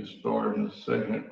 get started in a second.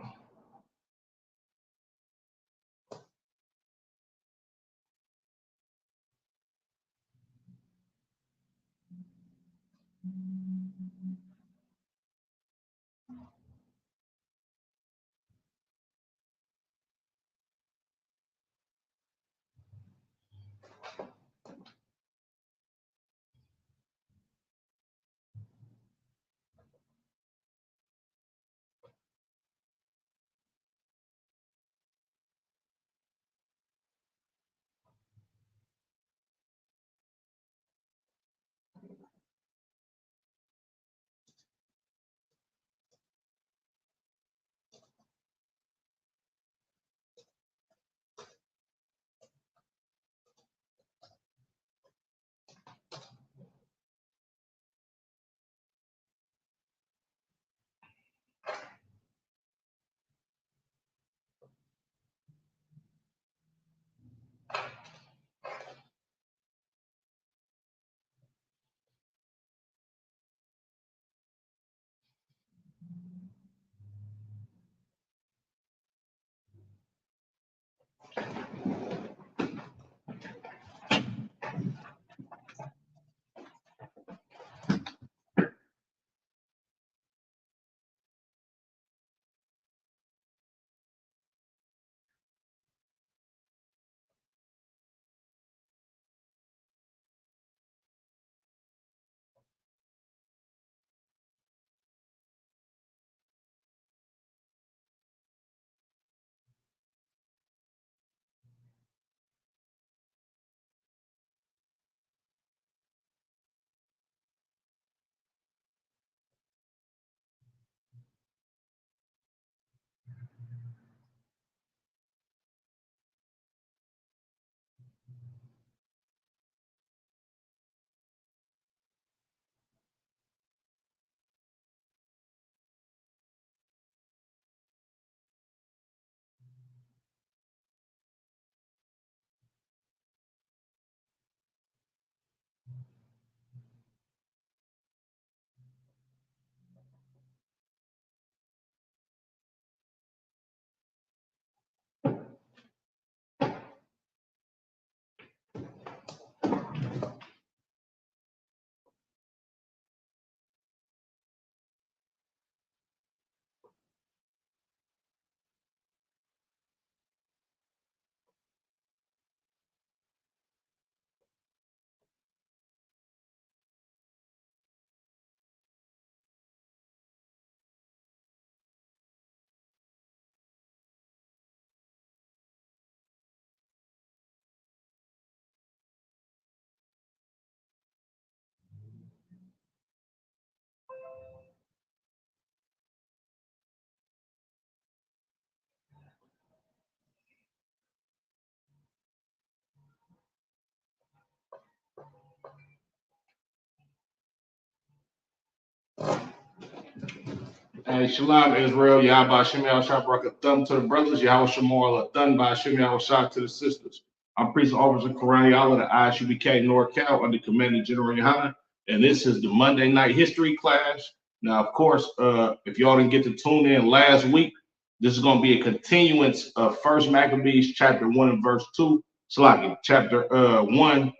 Hey, Shalom, Israel, Yahba Shem Shah Baraka Thumb to the brothers, Yahweh Shemal, Thun by Shem Shah to the sisters. I'm priest officer Quran Yahweh, the ISUBK NorCal under Commander General Yohana, and this is the Monday night history class. Now, of course, if y'all didn't get to tune in last week, this is going to be a continuance of First Maccabees chapter 1 and verse 2, Slaki, chapter 1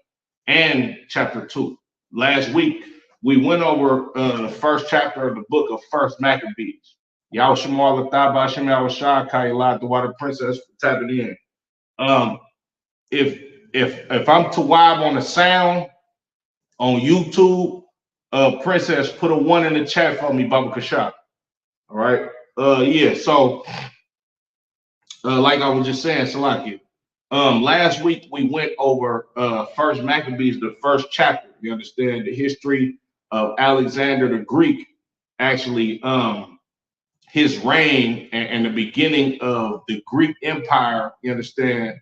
and chapter 2. Last week, we went over the first chapter of the book of First Maccabees. Yahweh Shemal Lataba Shem Yahweh Shah Kailat, the water princess tapping in. If I'm to wibe on the sound on YouTube, princess, put a 1 in the chat for me, Baba Kashak. All right. Yeah, so like I was just saying, Salaki. Last week we went over First Maccabees, the first chapter. You understand the history of Alexander the Greek, actually his reign and the beginning of the Greek Empire. You understand,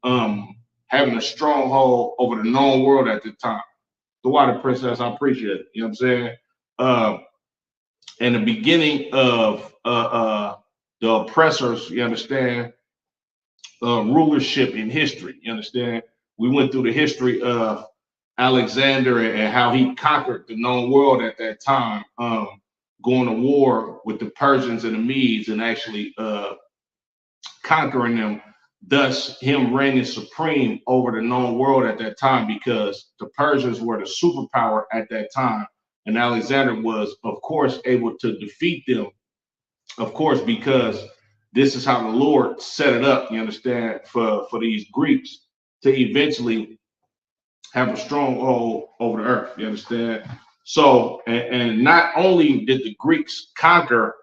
having a stronghold over the known world at the time. The water princess, I appreciate it. You know what I'm saying? And the beginning of the oppressors. You understand? Rulership in history. You understand? We went through the history of Alexander and how he conquered the known world at that time, going to war with the Persians and the Medes and actually conquering them, thus him reigning supreme over the known world at that time, because the Persians were the superpower at that time. And Alexander was, of course, able to defeat them, of course, because this is how the Lord set it up, you understand, for these Greeks to eventually have a stronghold over the earth, you understand? So, and not only did the Greeks conquer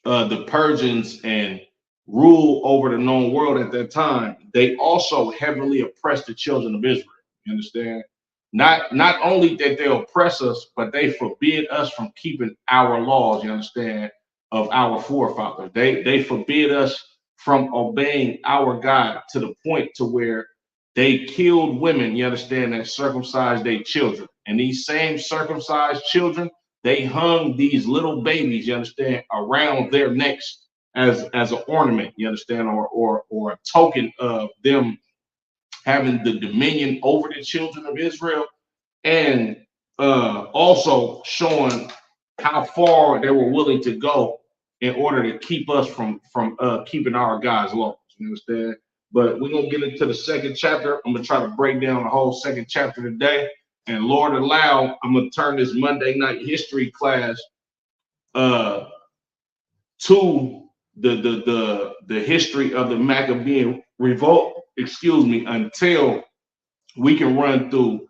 the Persians and rule over the known world at that time, they also heavily oppressed the children of Israel, you understand? Not only did they oppress us, but they forbid us from keeping our laws, you understand, of our forefathers. They forbid us from obeying our God to the point to where they killed women, you understand, that circumcised their children. And these same circumcised children, they hung these little babies, you understand, around their necks as an ornament, you understand, or a token of them having the dominion over the children of Israel, and also showing how far they were willing to go in order to keep us from keeping our God's laws. You understand? But we're gonna get into the second chapter. I'm gonna try to break down the whole second chapter today. And Lord allow, I'm gonna turn this Monday night history class to the history of the Maccabean revolt, excuse me, until we can run through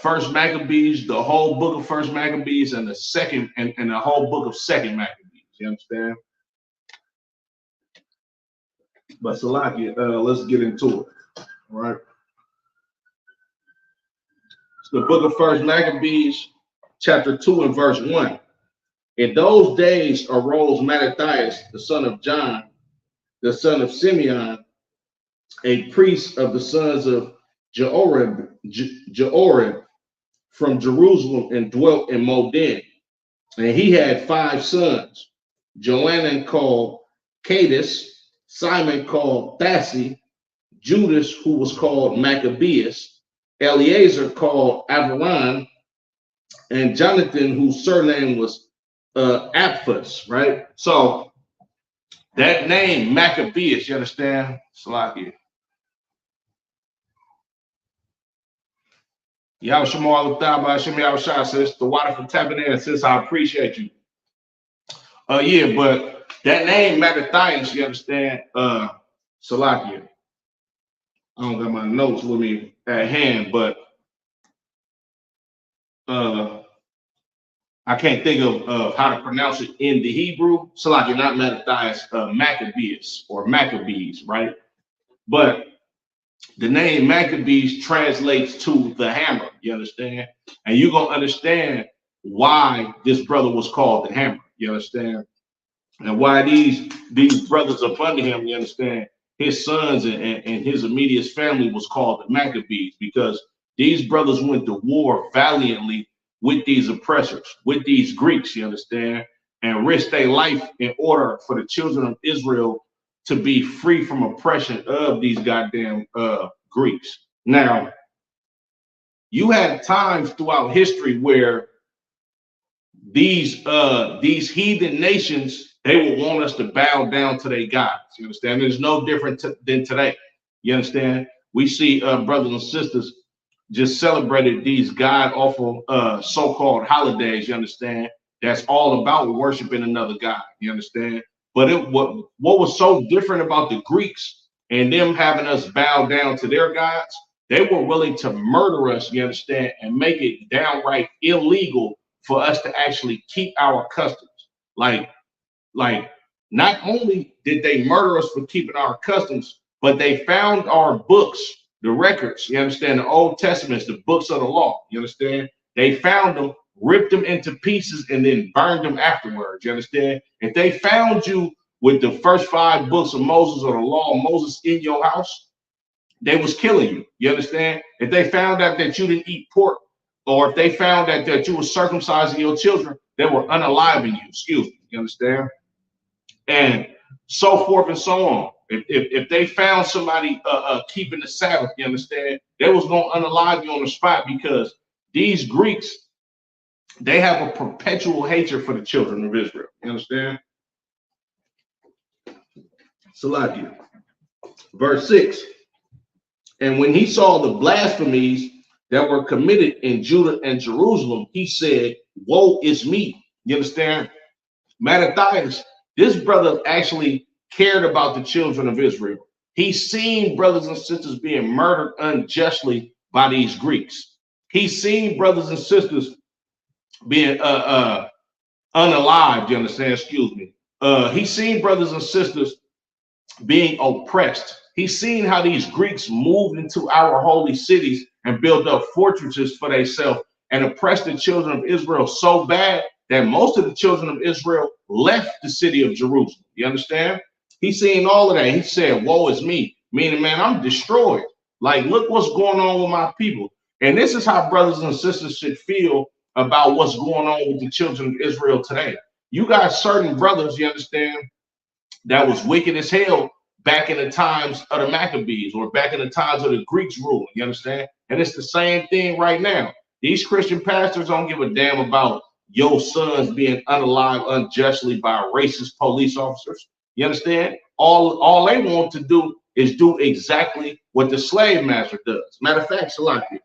First Maccabees, the whole book of First Maccabees, and the second and the whole book of Second Maccabees. You understand? But Salaki, let's get into it. All right. It's the book of First Maccabees, chapter 2 and verse 1. In those days arose Mattathias, the son of John, the son of Simeon, a priest of the sons of Jehoram from Jerusalem, and dwelt in Modin. And he had 5 sons, Johanan called Cadus, Simon called Thassi, Judas, who was called Maccabeus, Eleazar called Avaran, and Jonathan, whose surname was Apphus, right? So that name, Maccabeus, you understand? Salakia. Y'all Shamal Thaba, Shemi Shah says the water from tapping in, sis. I appreciate you. Yeah, but that name Mattathias, you understand? Salakia. I don't got my notes with me at hand, but I can't think of how to pronounce it in the Hebrew. Salakia, not Mattathias, Maccabeus or Maccabees, right? But the name Maccabees translates to the hammer, you understand? And you're going to understand why this brother was called the hammer, you understand? And why these brothers up under him, you understand? His sons and his immediate family was called the Maccabees, because these brothers went to war valiantly with these oppressors, with these Greeks, you understand? And risked their life in order for the children of Israel to be free from oppression of these goddamn Greeks. Now, you had times throughout history where these heathen nations, they will want us to bow down to their gods. You understand? It's no different than today. You understand? We see brothers and sisters just celebrated these god-awful so-called holidays. You understand? That's all about worshiping another god. You understand? But what was so different about the Greeks and them having us bow down to their gods? They were willing to murder us, you understand, and make it downright illegal for us to actually keep our customs. Like not only did they murder us for keeping our customs, but they found our books, the records, you understand, the Old Testaments, the books of the law, you understand? They found them, ripped them into pieces, and then burned them afterwards. You understand? If they found you with the first 5 books of Moses or the law of Moses in your house, they was killing you. You understand? If they found out that you didn't eat pork, or if they found out that you were circumcising your children, they were unaliving you. Excuse me. You understand? And so forth and so on. If they found somebody keeping the Sabbath, you understand, they was going to unalive you on the spot, because these Greeks, They have a perpetual hatred for the children of Israel. You understand? Salakia. Verse 6. And when he saw the blasphemies that were committed in Judah and Jerusalem, he said, woe is me. You understand? Mattathias, this brother actually cared about the children of Israel. He's seen brothers and sisters being murdered unjustly by these Greeks. He's seen brothers and sisters being unalived, you understand? Excuse me. He's seen brothers and sisters being oppressed. He's seen how these Greeks moved into our holy cities and built up fortresses for themselves and oppressed the children of Israel so bad that most of the children of Israel left the city of Jerusalem. You understand? He's seen all of that. He said, woe is me, meaning, man, I'm destroyed. Like, look what's going on with my people. And this is how brothers and sisters should feel about what's going on with the children of Israel today. You got certain brothers, you understand, that was wicked as hell back in the times of the Maccabees or back in the times of the Greeks ruling, you understand? And it's the same thing right now. These Christian pastors don't give a damn about your sons being unalived unjustly by racist police officers. You understand? All they want to do is do exactly what the slave master does. Matter of fact, Salakia,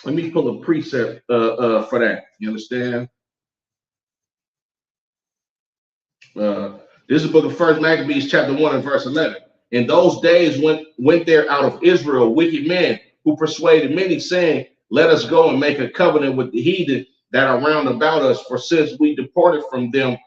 let me pull a precept for that. You understand? This is the book of First Maccabees, chapter 1 and verse 11. In those days went there out of Israel wicked men who persuaded many, saying, let us go and make a covenant with the heathen that are round about us, for since we departed from them,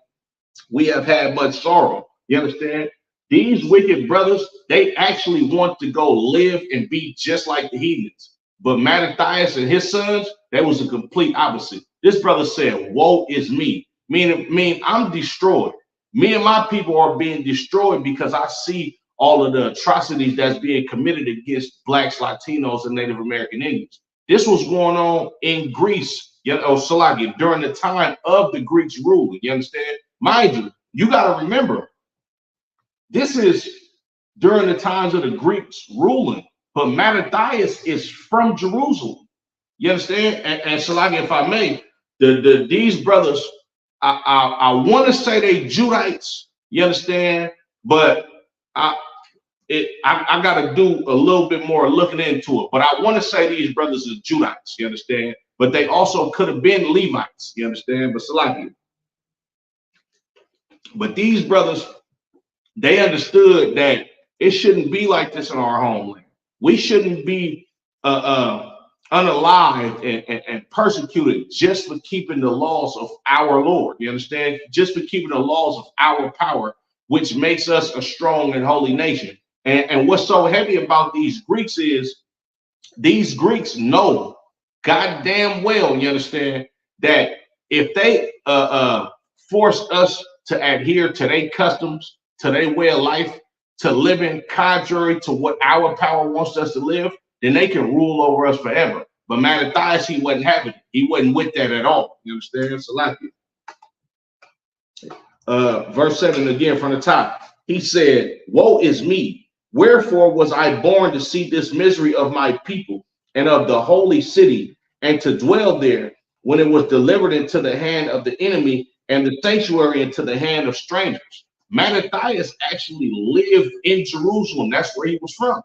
we have had much sorrow. You understand? These wicked brothers, they actually want to go live and be just like the heathens. But Mattathias and his sons, that was the complete opposite. This brother said, woe is me, meaning I'm destroyed. Me and my people are being destroyed because I see all of the atrocities that's being committed against blacks, Latinos, and Native American Indians. This was going on in Greece, Salakia, during the time of the Greeks' rule. You understand? Mind you, you got to remember, this is during the times of the Greeks ruling, but Mattathias is from Jerusalem. You understand? And Salakia, if I may, these brothers, I want to say they Judites, you understand? But I got to do a little bit more looking into it. But I want to say these brothers are Judites, you understand? But they also could have been Levites, you understand? But Salakia. But these brothers, they understood that it shouldn't be like this in our homeland. We shouldn't be unalived and persecuted just for keeping the laws of our Lord. You understand? Just for keeping the laws of our power, which makes us a strong and holy nation. And what's so heavy about these Greeks is these Greeks know goddamn well, you understand, that if they force us to adhere to their customs, to their way of life, to living contrary to what our power wants us to live, then they can rule over us forever. But Mattathias, he wasn't having it. He wasn't with that at all. You understand? Salakia. Verse 7 again from the top. He said, woe is me. Wherefore was I born to see this misery of my people and of the holy city, and to dwell there when it was delivered into the hand of the enemy and the sanctuary into the hand of strangers. Mattathias actually lived in Jerusalem. That's where he was from.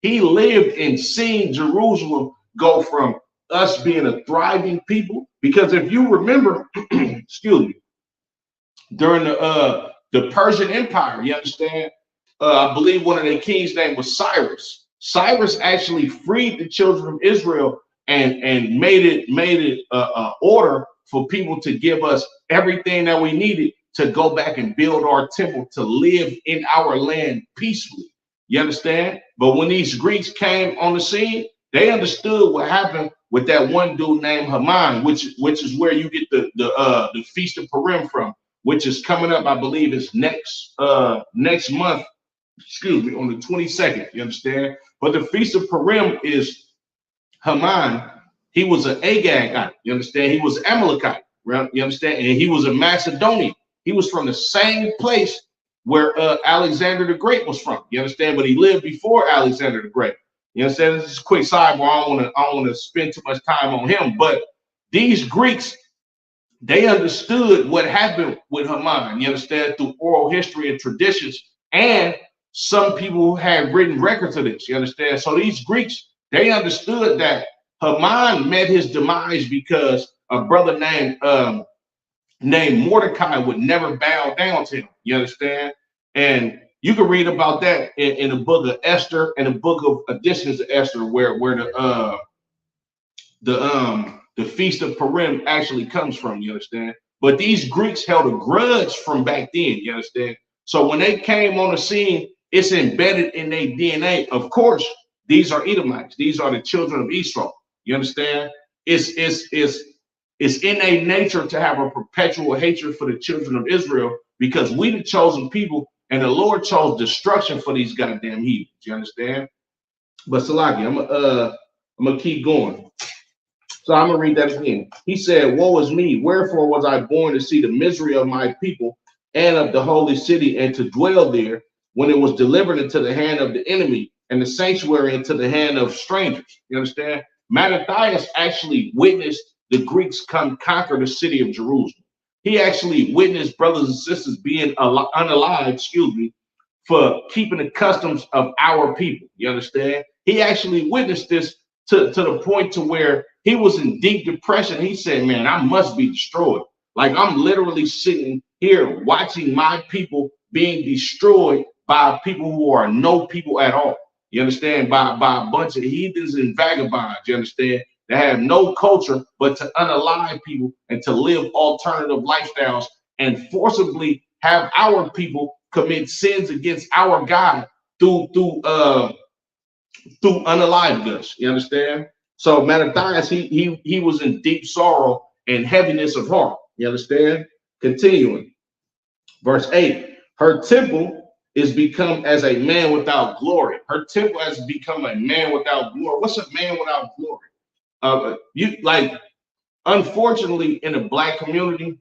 He lived and seen Jerusalem go from us being a thriving people. Because if you remember, excuse me, during the Persian Empire, you understand, I believe one of their kings' name was Cyrus. Cyrus actually freed the children of Israel and made it order for people to give us everything that we needed to go back and build our temple, to live in our land peacefully. You understand? But when these Greeks came on the scene, they understood what happened with that one dude named Haman, which is where you get the Feast of Purim from, which is coming up, I believe, is next month. Excuse me, on the 22nd. You understand? But the Feast of Purim is Haman. He was an Agagite. You understand? He was Amalekite. Right? You understand? And he was a Macedonian. He was from the same place where Alexander the Great was from. You understand? But he lived before Alexander the Great. You understand? This is a quick sidebar. I don't want to spend too much time on him. But these Greeks, they understood what happened with Haman, you understand, through oral history and traditions, and some people had written records of this, you understand. So these Greeks, they understood that Haman met his demise because a brother named Mordecai would never bow down to him, you understand. And you can read about that in the book of Esther and the book of Additions to Esther, where the feast of Purim actually comes from, you understand. But these Greeks held a grudge from back then, you understand. So when they came on the scene, it's embedded in their DNA. Of course, these are Edomites. These are the children of Esau. You understand? It's in a nature to have a perpetual hatred for the children of Israel, because we the chosen people, and the Lord chose destruction for these goddamn heathens. You understand? But Salaki, I'm gonna keep going. So I'm gonna read that again. He said, "Woe is me! Wherefore was I born to see the misery of my people and of the holy city, and to dwell there, when it was delivered into the hand of the enemy, and the sanctuary into the hand of strangers." You understand? Mattathias actually witnessed the Greeks come conquer the city of Jerusalem. He actually witnessed brothers and sisters being unalive, for keeping the customs of our people. You understand? He actually witnessed this to the point to where he was in deep depression. He said, man, I must be destroyed. Like, I'm literally sitting here watching my people being destroyed by people who are no people at all. You understand? By a bunch of heathens and vagabonds, you understand? That have no culture but to unalive people and to live alternative lifestyles and forcibly have our people commit sins against our God through unalived us. You understand? So Mattathias, he was in deep sorrow and heaviness of heart. You understand? Continuing. Verse 8. Her temple is become as a man without glory. Her temple has become a man without glory. What's a man without glory? Unfortunately, in the Black community,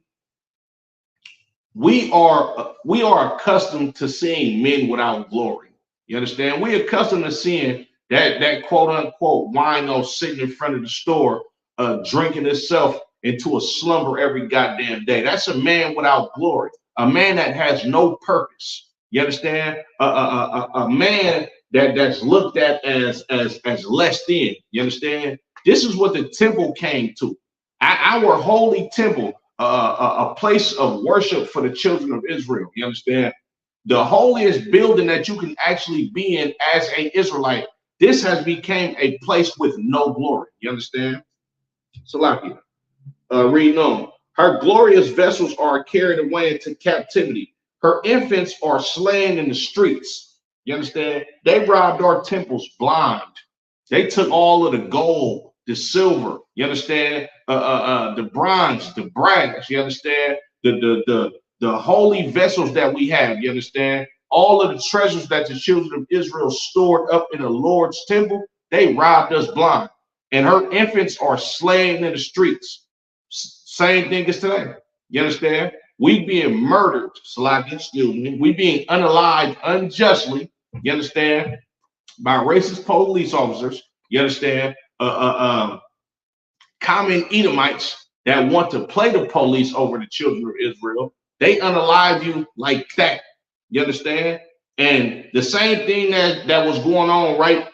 we are accustomed to seeing men without glory. You understand? We're accustomed to seeing that quote unquote wino sitting in front of the store, drinking himself into a slumber every goddamn day. That's a man without glory, a man that has no purpose. You understand? A man that's looked at as less than. You understand? This is what the temple came to. Our holy temple, a place of worship for the children of Israel. You understand? The holiest building that you can actually be in as an Israelite. This has become a place with no glory. You understand? Salakia. Reading on. Her glorious vessels are carried away into captivity. Her infants are slain in the streets. You understand? They robbed our temples blind. They took all of the gold, the silver, you understand? The bronze, the brass, you understand? The holy vessels that we have, you understand? All of the treasures that the children of Israel stored up in the Lord's temple, they robbed us blind. And her infants are slain in the streets. Same thing as today. You understand? We being murdered, we being unalived unjustly, you understand? By racist police officers, you understand? Common Edomites that want to play the police over the children of Israel. They unalive you like that. You understand? And the same thing that was going on right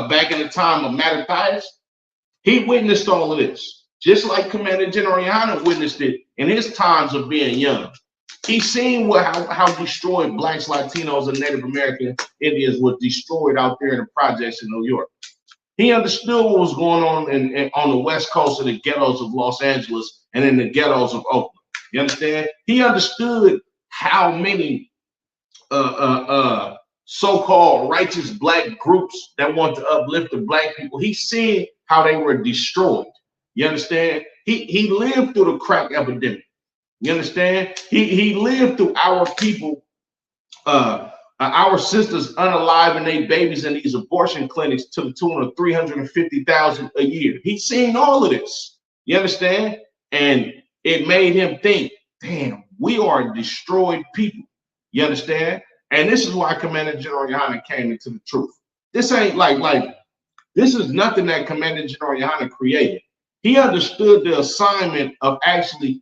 back in the time of Mattathias, he witnessed all of this. Just like Commander General Yohana witnessed it in his times of being young. He seen how destroyed Blacks, Latinos, and Native American Indians was destroyed out there in the projects in New York. He understood what was going on on the West Coast in the ghettos of Los Angeles and in the ghettos of Oakland. You understand? He understood how many so-called righteous Black groups that want to uplift the Black people. He seen how they were destroyed. You understand? He lived through the crack epidemic. You understand? He lived through our people, our sisters unaliving their babies in these abortion clinics to the tune of $350,000 a year. He's seen all of this. You understand? And it made him think, damn, we are destroyed people. You understand? And this is why Commander General Yohana came into the truth. This ain't like this is nothing that Commander General Yohana created. He understood the assignment of actually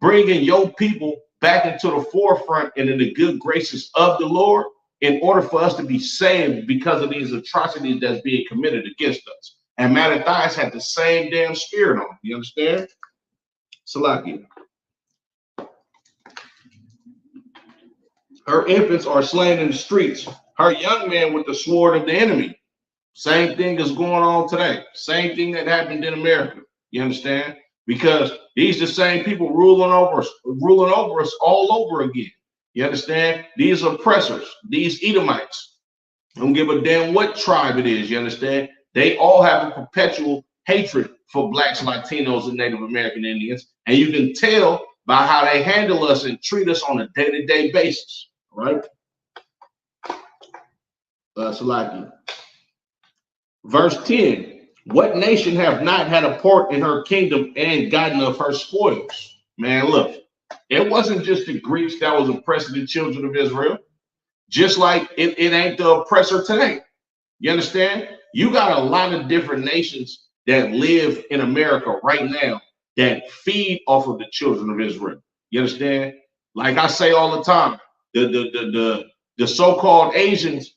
bringing your people back into the forefront and in the good graces of the Lord in order for us to be saved because of these atrocities that's being committed against us. And Mattathias had the same damn spirit on him. You understand? Salaki. Her infants are slain in the streets. Her young men with the sword of the enemy. Same thing is going on today. Same thing that happened in America. You understand? Because these the same people ruling over us all over again. You understand? These oppressors, these Edomites. Don't give a damn what tribe it is. You understand? They all have a perpetual hatred for blacks, Latinos, and Native American Indians. And you can tell by how they handle us and treat us on a day-to-day basis. Right? Salaki. Verse 10. What nation have not had a part in her kingdom and gotten of her spoils? Man, look, it wasn't just the Greeks that was oppressing the children of Israel. Just like it ain't the oppressor today. You understand? You got a lot of different nations that live in America right now that feed off of the children of Israel. You understand? Like I say all the time, the so-called Asians,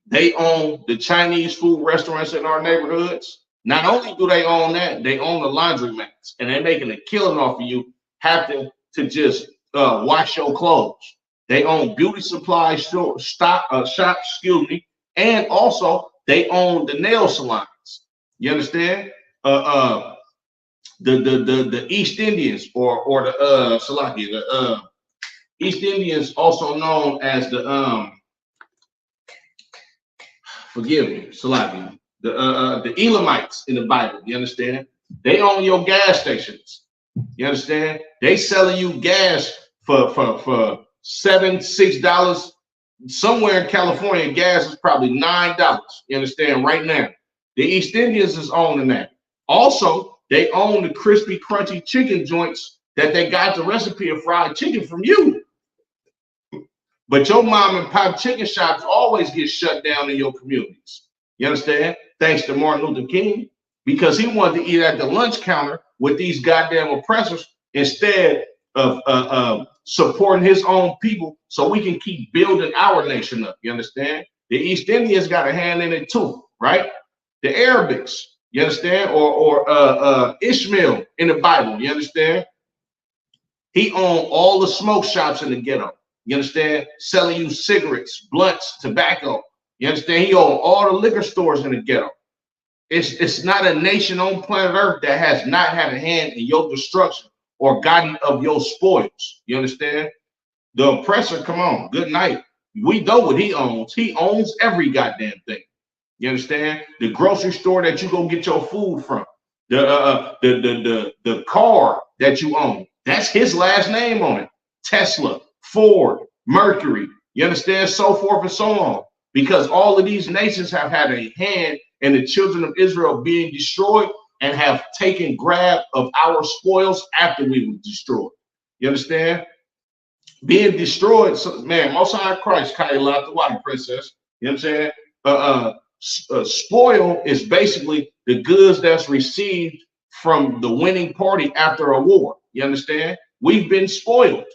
they own the Chinese food restaurants in our neighborhoods. Not only do they own that, they own the laundromats, and they're making a killing off of you having to just wash your clothes. They own beauty supply shops, and also they own the nail salons. You understand? The East Indians or the Salaki, the East Indians, also known as the forgive me, Salaki, the Elamites in the Bible. You understand? They own your gas stations. You understand? They selling you gas for $7, $6. Somewhere in California, gas is probably $9. You understand? Right now, the East Indians is owning that. Also, they own the crispy, crunchy chicken joints that they got the recipe of fried chicken from you. But your mom and pop chicken shops always get shut down in your communities. You understand? Thanks to Martin Luther King, because he wanted to eat at the lunch counter with these goddamn oppressors instead of supporting his own people so we can keep building our nation up. You understand? The East Indians got a hand in it too, right? The Arabics, you understand? Or Ishmael in the Bible, you understand? He owned all the smoke shops in the ghetto. You understand? Selling you cigarettes, blunts, tobacco. You understand? He owned all the liquor stores in the ghetto. It's not a nation on planet Earth that has not had a hand in your destruction or gotten of your spoils. You understand? The oppressor, come on, good night. We know what he owns. He owns every goddamn thing. You understand? The grocery store that you go get your food from, the car that you own, that's his last name on it. Tesla, Ford, Mercury, you understand? So forth and so on. Because all of these nations have had a hand in the children of Israel being destroyed and have taken grab of our spoils after we were destroyed. You understand? Being destroyed, so, man, Most High Christ, Kailat the water princess. You know what I'm saying? Spoil is basically the goods that's received from the winning party after a war. You understand? We've been spoiled,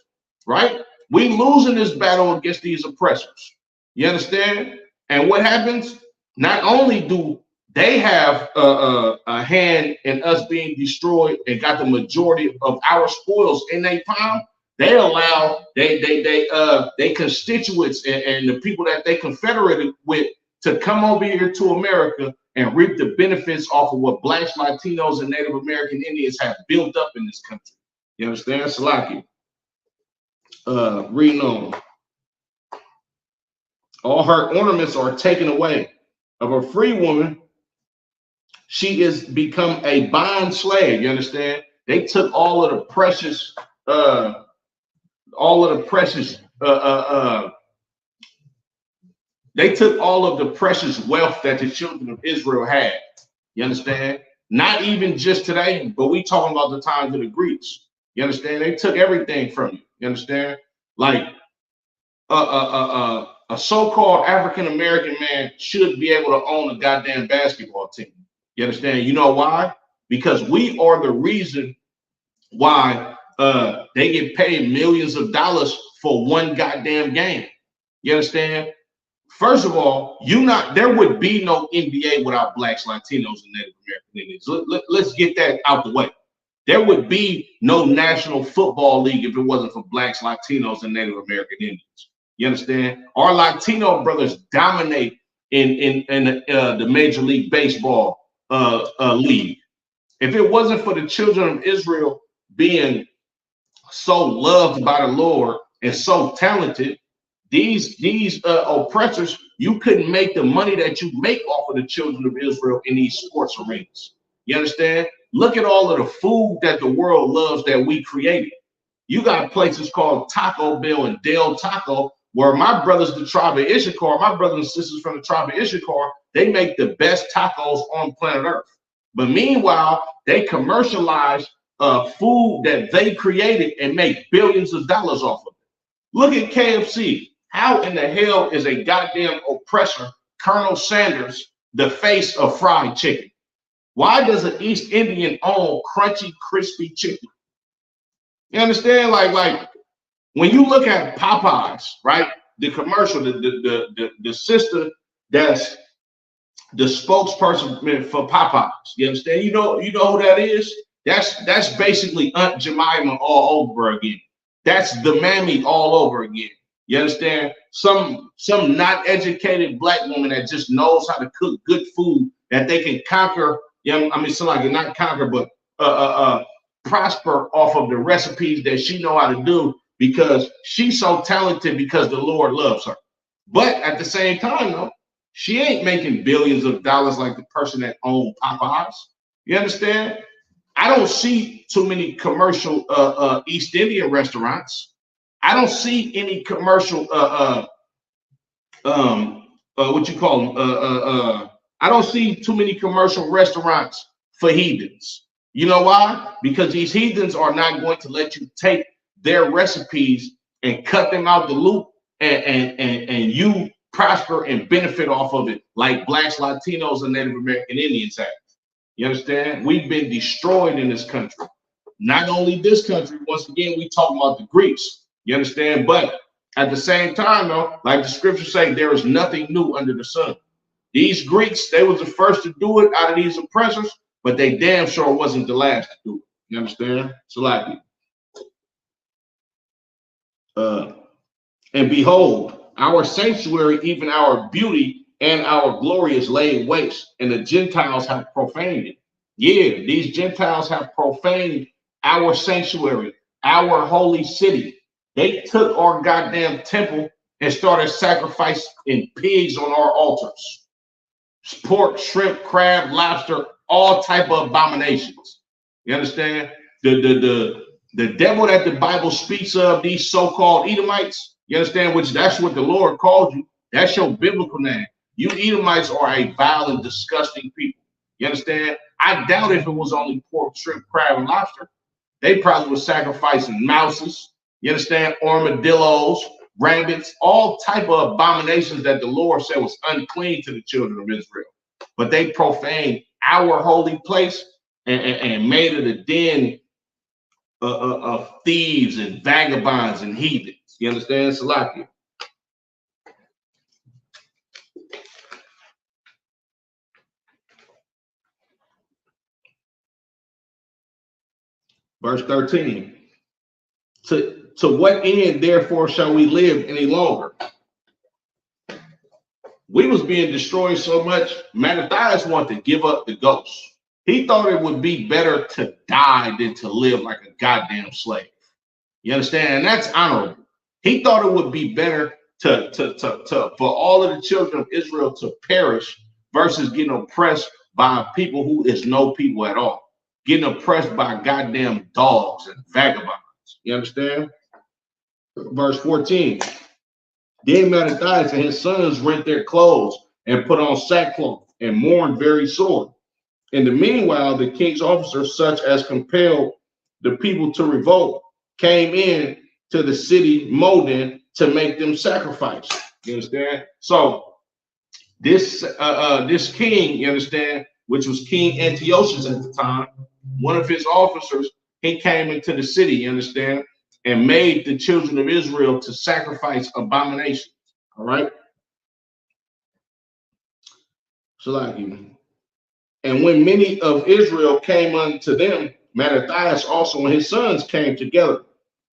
right? We losing this battle against these oppressors. You understand? And what happens? Not only do they have a hand in us being destroyed and got the majority of our spoils in their palm, they allow they constituents and the people that they confederated with to come over here to America and reap the benefits off of what blacks, Latinos, and Native American Indians have built up in this country. You understand? Salaki. Reading on. All her ornaments are taken away. Of a free woman, she is become a bond slave. You understand? They took all of the precious, they took all of the precious wealth that the children of Israel had. You understand? Not even just today, but we talking about the times of the Greeks. You understand? They took everything from you. You understand? Like a so-called African-American man should be able to own a goddamn basketball team. You understand? You know why? because we are the reason why they get paid millions of dollars for one goddamn game. You understand? First of all, there would be no NBA without blacks, Latinos, and Native American Indians. Let's get that out the way. There would be no National Football League if it wasn't for blacks, Latinos, and Native American Indians. You understand? Our Latino brothers dominate in the Major League Baseball league. If it wasn't for the children of Israel being so loved by the Lord and so talented, these oppressors, you couldn't make the money that you make off of the children of Israel in these sports arenas. You understand? Look at all of the food that the world loves that we created. You got places called Taco Bell and Del Taco, where my brothers, the tribe of Issachar, my brothers and sisters from the tribe of Issachar, they make the best tacos on planet Earth. But meanwhile, they commercialize food that they created and make billions of dollars off of it. Look at KFC. How in the hell is a goddamn oppressor, Colonel Sanders, the face of fried chicken? Why does an East Indian own crunchy, crispy chicken? You understand? Like when you look at Popeyes, right? The commercial, the sister that's the spokesperson for Popeyes. You understand? You know who that is? That's basically Aunt Jemima all over again. That's the mammy all over again. You understand? Some not educated black woman that just knows how to cook good food that they can conquer. Yeah, I mean, so like not conquer, but prosper off of the recipes that she know how to do because she's so talented because the Lord loves her. But at the same time, though, she ain't making billions of dollars like the person that owned Popeyes. You understand? I don't see too many commercial East Indian restaurants. I don't see any commercial what you call them? I don't see too many commercial restaurants for heathens. You know why? Because these heathens are not going to let you take their recipes and cut them out the loop and you prosper and benefit off of it like blacks, Latinos, and Native American Indians have. You understand? We've been destroyed in this country. Not only this country, once again, we talk about the Greeks. You understand? But at the same time, though, like the scriptures say, there is nothing new under the sun. These Greeks, they was the first to do it out of these oppressors, but they damn sure wasn't the last to do it. You understand? So like, and behold, our sanctuary, even our beauty and our glory is laid waste, and the Gentiles have profaned it. Yeah, these Gentiles have profaned our sanctuary, our holy city. They took our goddamn temple and started sacrificing pigs on our altars. Pork, shrimp, crab, lobster, all type of abominations. You understand? The devil that the Bible speaks of, these so-called Edomites, you understand, which that's what the Lord called you. That's your biblical name. You Edomites are a vile and disgusting people. You understand? I doubt if it was only pork, shrimp, crab, and lobster. They probably were sacrificing mouses, you understand, armadillos, rabbits, all type of abominations that the Lord said was unclean to the children of Israel. But they profaned our holy place and made it a den of thieves and vagabonds and heathens. You understand? Salakia. Verse 13. To what end, therefore, shall we live any longer? We was being destroyed so much, Mattathias wanted to give up the ghost. He thought it would be better to die than to live like a goddamn slave. You understand? And that's honorable. He thought it would be better for all of the children of Israel to perish versus getting oppressed by people who is no people at all. Getting oppressed by goddamn dogs and vagabonds. You understand? Verse 14. Then Mattathias and his sons rent their clothes and put on sackcloth and mourn very sore. In the meanwhile, the king's officers, such as compelled the people to revolt, came in to the city Modin to make them sacrifice. You understand? So this king, you understand, which was King Antiochus at the time, one of his officers, he came into the city, you understand, and made the children of Israel to sacrifice abominations. All right. So like you. And when many of Israel came unto them, Mattathias also and his sons came together.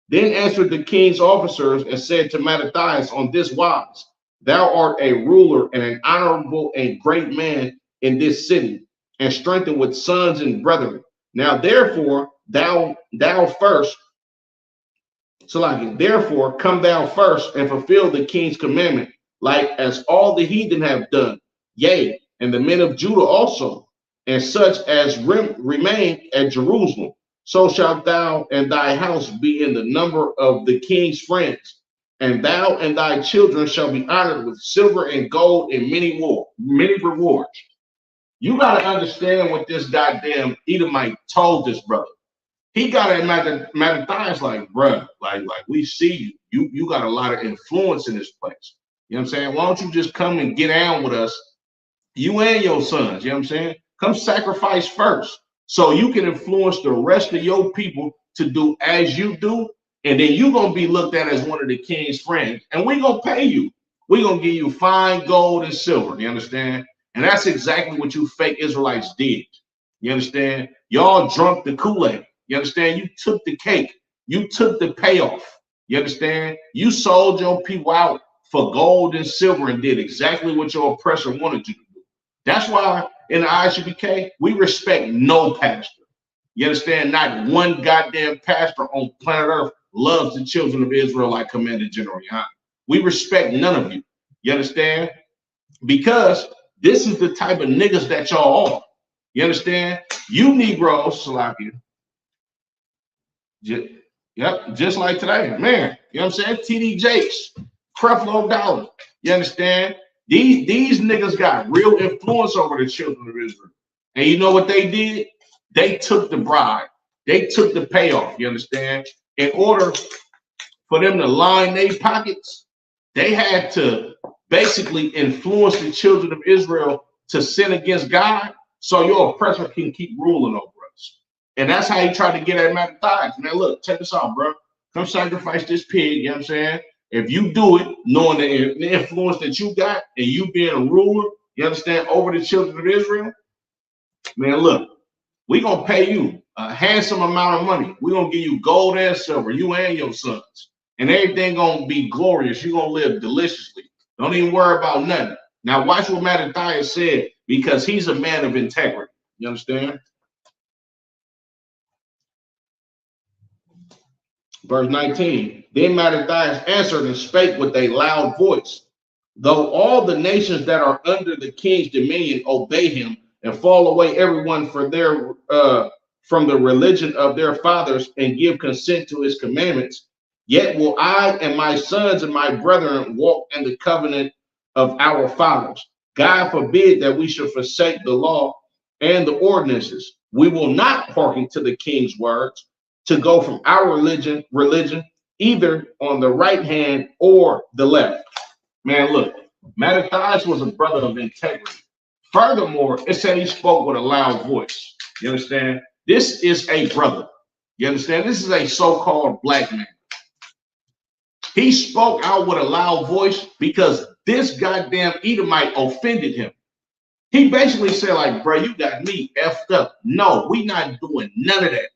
Then answered the king's officers and said to Mattathias on this wise, thou art a ruler and an honorable and great man in this city, and strengthened with sons and brethren. Now therefore thou first, so like therefore come thou first and fulfill the king's commandment, like as all the heathen have done, yea, and the men of Judah also, and such as remain at Jerusalem. So shalt thou and thy house be in the number of the king's friends, and thou and thy children shall be honored with silver and gold and many rewards. You got to understand what this goddamn Edomite told this brother. He got at Mattathias like, bruh, like we see you. You got a lot of influence in this place. You know what I'm saying? Why don't you just come and get down with us, you and your sons? You know what I'm saying? Come sacrifice first, so you can influence the rest of your people to do as you do, and then you're gonna be looked at as one of the king's friends, and we're gonna pay you. We're gonna give you fine gold and silver. You understand? And that's exactly what you fake Israelites did. You understand? Y'all drunk the Kool-Aid. You understand? You took the cake. You took the payoff. You understand? You sold your people out for gold and silver and did exactly what your oppressor wanted you to do. That's why in the ISUBK, we respect no pastor. You understand? Not one goddamn pastor on planet Earth loves the children of Israel like Commander General Yohan. We respect none of you. You understand? Because this is the type of niggas that y'all are. You understand? You Negroes, Salakia. Just like today, man. You know what I'm saying? TD Jakes, Creflo Dollar. You understand? These niggas got real influence over the children of Israel. And you know what they did? They took the bribe. They took the payoff, you understand? In order for them to line their pockets, they had to basically influence the children of Israel to sin against God so your oppressor can keep ruling over us. And that's how he tried to get at Mattathias. Man, look, check this out, bro. Come sacrifice this pig, you know what I'm saying? If you do it, knowing the influence that you got and you being a ruler, you understand, over the children of Israel, man, look, we're going to pay you a handsome amount of money. We're going to give you gold and silver, you and your sons. And everything going to be glorious. You're going to live deliciously. Don't even worry about nothing. Now, watch what Mattathias said, because he's a man of integrity. You understand? Verse 19, then Mattathias answered and spake with a loud voice, though all the nations that are under the king's dominion obey him and fall away everyone for their from the religion of their fathers and give consent to his commandments, yet will I and my sons and my brethren walk in the covenant of our fathers. God forbid that we should forsake the law and the ordinances. We will not hearken to the king's words, to go from our religion either on the right hand or the left. Man, look, Mattathias was a brother of integrity. Furthermore, it said he spoke with a loud voice. You understand? This is a brother. You understand? This is a so-called black man. He spoke out with a loud voice because this goddamn Edomite offended him. He basically said, like, bro, you got me effed up. No, we not doing none of that.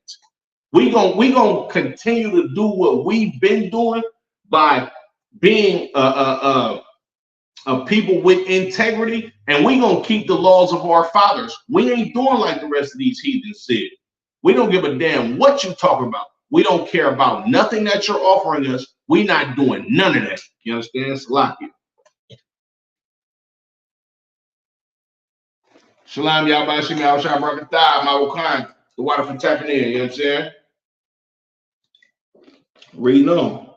We gonna continue to do what we've been doing by being a people with integrity, and we gonna keep the laws of our fathers. We ain't doing like the rest of these heathens said. We don't give a damn what you talk about. We don't care about nothing that you're offering us. We not doing none of that. You understand? Salakia. Shalom, Yahweh Shem Yahushua Barakatah, Mawukai. The water for tapping in. You know what I'm saying? Read on.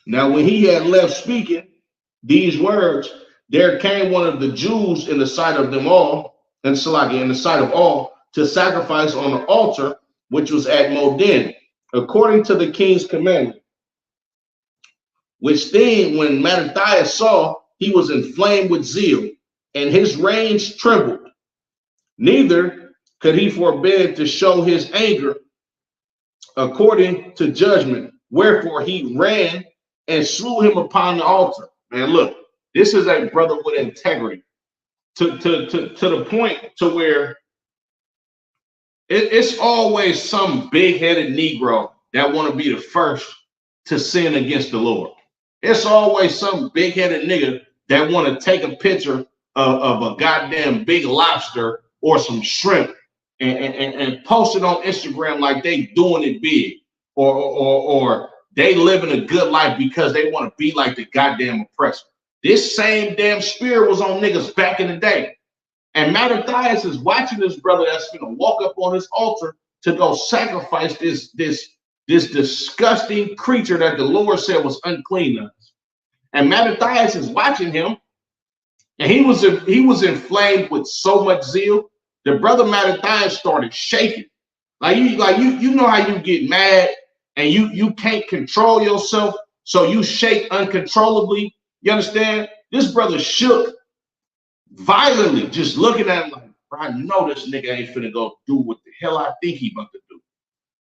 Now, when he had left speaking these words, there came one of the Jews in the sight of them all, and Salaki, in the sight of all, to sacrifice on the altar, which was at Modin, according to the king's commandment. Which thing, when Mattathias saw, he was inflamed with zeal, and his reins trembled. Neither could he forbid to show his anger according to judgment. Wherefore he ran and slew him upon the altar. Man, look, this is a brother with integrity to the point to where it's always some big-headed Negro that want to be the first to sin against the Lord. It's always some big-headed nigga that want to take a picture of a goddamn big lobster or some shrimp and post it on Instagram like they doing it big, or they living a good life because they want to be like the goddamn oppressor. This same damn spirit was on niggas back in the day. And Mattathias is watching this brother that's gonna walk up on his altar to go sacrifice this disgusting creature that the Lord said was unclean to us. And Mattathias is watching him, and he was inflamed with so much zeal. The brother Mattathias started shaking. You know how you get mad and you can't control yourself, so you shake uncontrollably. You understand? This brother shook violently, just looking at him like, I know this nigga ain't finna go do what the hell I think he about to do.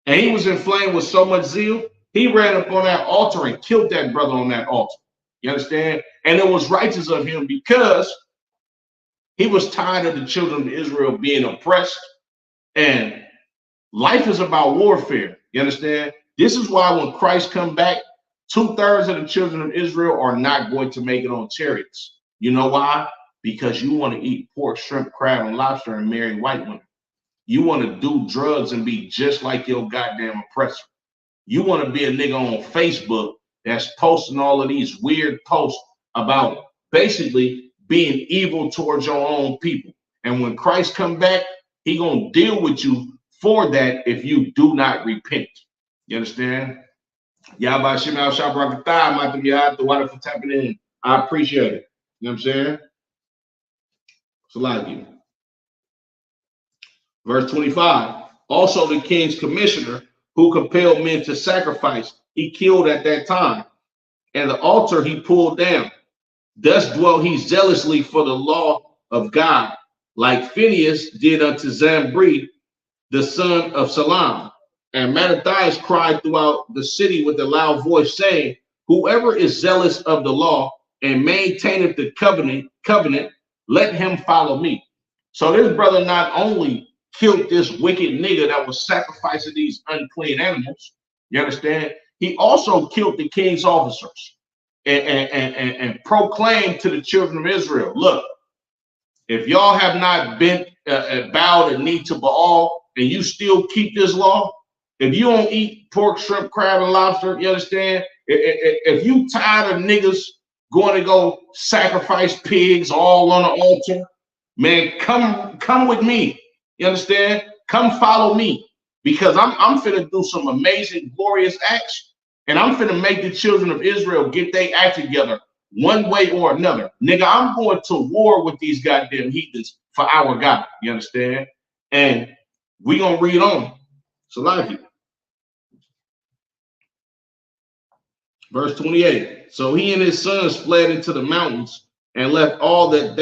And he was inflamed with so much zeal, he ran up on that altar and killed that brother on that altar. You understand? And it was righteous of him because he was tired of the children of Israel being oppressed. And life is about warfare. You understand? This is why when Christ come back, 2/3 of the children of Israel are not going to make it on chariots. You know why? Because you want to eat pork, shrimp, crab, and lobster and marry white women. You want to do drugs and be just like your goddamn oppressor. You want to be a nigga on Facebook that's posting all of these weird posts about basically being evil towards your own people. And when Christ come back, he gonna deal with you for that if you do not repent. You understand? Yabba Shema Shabrakatah, the water for tapping in. I appreciate it. You know what I'm saying? It's a lot of you. Verse 25. Also the king's commissioner who compelled men to sacrifice, he killed at that time. And the altar he pulled down. Thus dwelt he zealously for the law of God, like Phinehas did unto Zambri, the son of Salam. And Mattathias cried throughout the city with a loud voice, saying, whoever is zealous of the law and maintaineth the covenant, let him follow me. So this brother not only killed this wicked nigga that was sacrificing these unclean animals, you understand? He also killed the king's officers and proclaimed to the children of Israel, look, if y'all have not been bowed a knee to Baal and you still keep this law, if you don't eat pork, shrimp, crab, and lobster, you understand? If you tired of niggas going to go sacrifice pigs all on the altar, man, come with me. You understand? Come follow me, because I'm finna do some amazing, glorious acts, and I'm finna make the children of Israel get their act together one way or another. Nigga, I'm going to war with these goddamn heathens for our God. You understand? And we gonna read on. It's a lot of you. Verse 28. So he and his sons fled into the mountains and left all that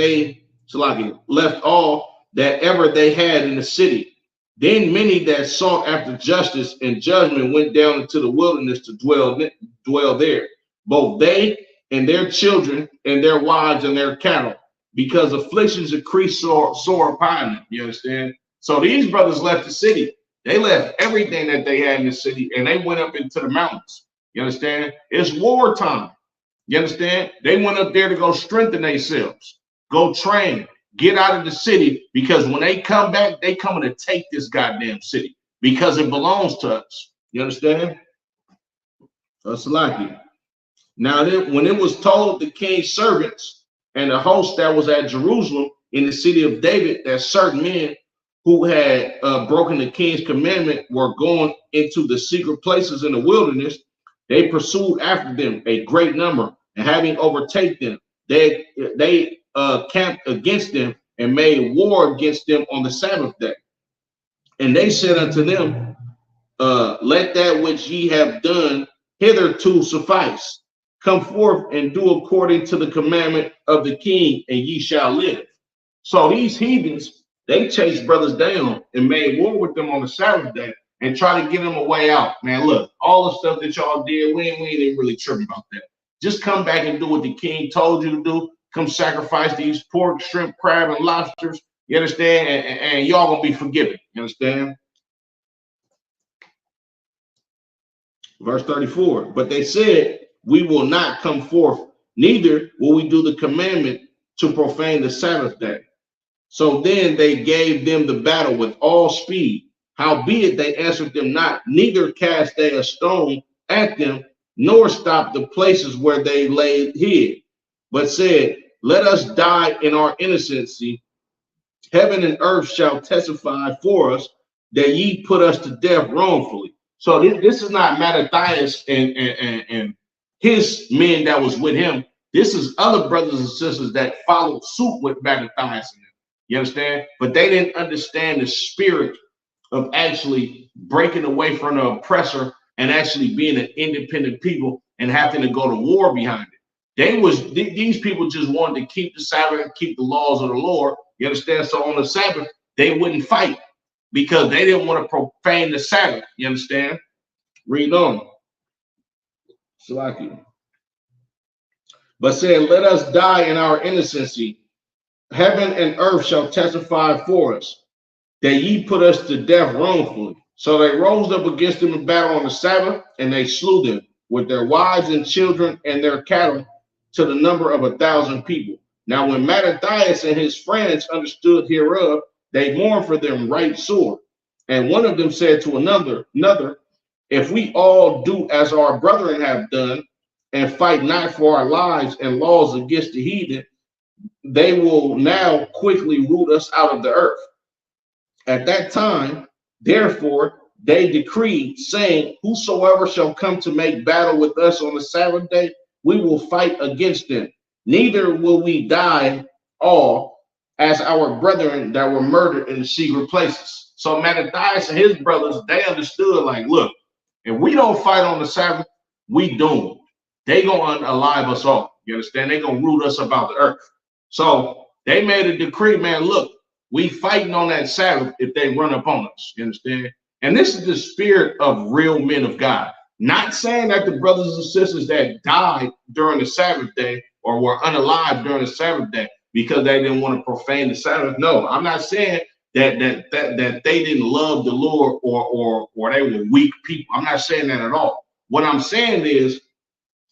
ever they had in the city. Then many that sought after justice and judgment went down into the wilderness to dwell there, both they and their children and their wives and their cattle, because afflictions increased sore upon them. You understand? So these brothers left the city. They left everything that they had in the city and they went up into the mountains. You understand? It's wartime. You understand? They went up there to go strengthen themselves, go train, get out of the city, because when they come back, they coming to take this goddamn city because it belongs to us. You understand? That's like it. Now, when it was told the king's servants and the host that was at Jerusalem in the city of David that certain men who had broken the king's commandment were going into the secret places in the wilderness, they pursued after them a great number, and having overtaken them, they camped against them and made war against them on the Sabbath day. And they said unto them, let that which ye have done hitherto suffice. Come forth and do according to the commandment of the king, and ye shall live. So these heathens They chased brothers down and made war with them on the Sabbath day and try to get them a way out. Man, look, all the stuff that y'all did, we ain't even really tripping about that. Just come back and do what the king told you to do. Come sacrifice these pork, shrimp, crab, and lobsters. You understand? And y'all gonna be forgiven. You understand? Verse 34. But they said, we will not come forth, neither will we do the commandment to profane the Sabbath day. So then they gave them the battle with all speed. Howbeit they answered them not, neither cast they a stone at them, nor stopped the places where they lay hid, but said, let us die in our innocency. Heaven and earth shall testify for us that ye put us to death wrongfully. So this is not Mattathias and his men that was with him. This is other brothers and sisters that followed suit with Mattathias and them. You understand? But they didn't understand the spirit of actually breaking away from the oppressor and actually being an independent people and having to go to war behind it. These people just wanted to keep the Sabbath and keep the laws of the Lord. You understand? So on the Sabbath, they wouldn't fight because they didn't want to profane the Sabbath. You understand? Read on. Salaki. But said, let us die in our innocency. Heaven and earth shall testify for us that ye put us to death wrongfully. So they rose up against them in battle on the Sabbath, and they slew them with their wives and children and their cattle to the number of 1,000 people. Now when Mattathias and his friends understood hereof, they mourned for them right sore. And one of them said to another, if we all do as our brethren have done, and fight not for our lives and laws against the heathen, they will now quickly root us out of the earth. At that time, therefore, they decreed, saying, whosoever shall come to make battle with us on the Sabbath day, we will fight against them. Neither will we die all as our brethren that were murdered in the secret places. So Mattathias and his brothers, they understood, like, look, if we don't fight on the Sabbath, we doomed. They gonna unalive us all. You understand? They gonna root us about the earth. So they made a decree, man, look, we fighting on that Sabbath if they run upon us. You understand? And this is the spirit of real men of God. Not saying that the brothers and sisters that died during the Sabbath day or were unalive during the Sabbath day because they didn't want to profane the Sabbath. No, I'm not saying that they didn't love the Lord or they were weak people. I'm not saying that at all. What I'm saying is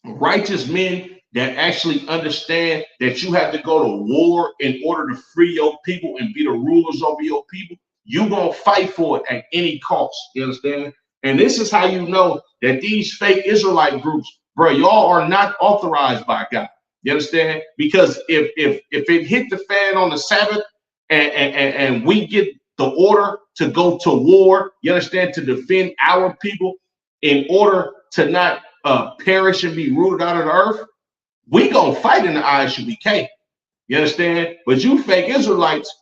righteous men that actually understand that you have to go to war in order to free your people and be the rulers over your people. You're going to fight for it at any cost. You understand? And this is how you know that these fake Israelite groups, bro, y'all are not authorized by God. You understand? Because if it hit the fan on the Sabbath and we get the order to go to war, you understand, to defend our people in order to not perish and be rooted out of the earth, we gonna fight in the ISUBK. You understand? But you fake Israelites,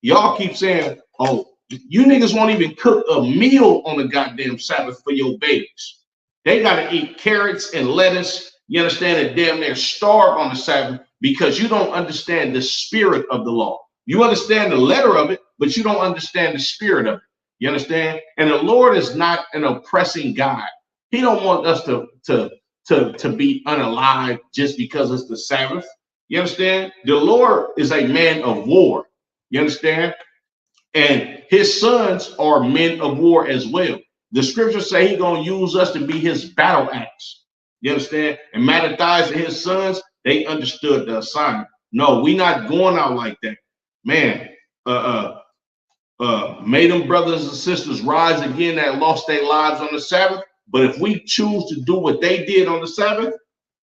y'all keep saying, oh, you niggas won't even cook a meal on the goddamn Sabbath for your babies. They gotta eat carrots and lettuce, you understand, and damn near starve on the Sabbath because you don't understand the spirit of the law. You understand the letter of it, but you don't understand the spirit of it. You understand? And the Lord is not an oppressing God. He don't want us to be unalive just because it's the Sabbath. You understand? The Lord is a man of war. You understand? And his sons are men of war as well. The scriptures say he's going to use us to be his battle axe. You understand? And Mattathias and his sons, they understood the assignment. No, we not going out like that. Man, may them brothers and sisters rise again that lost their lives on the Sabbath. But if we choose to do what they did on the Sabbath,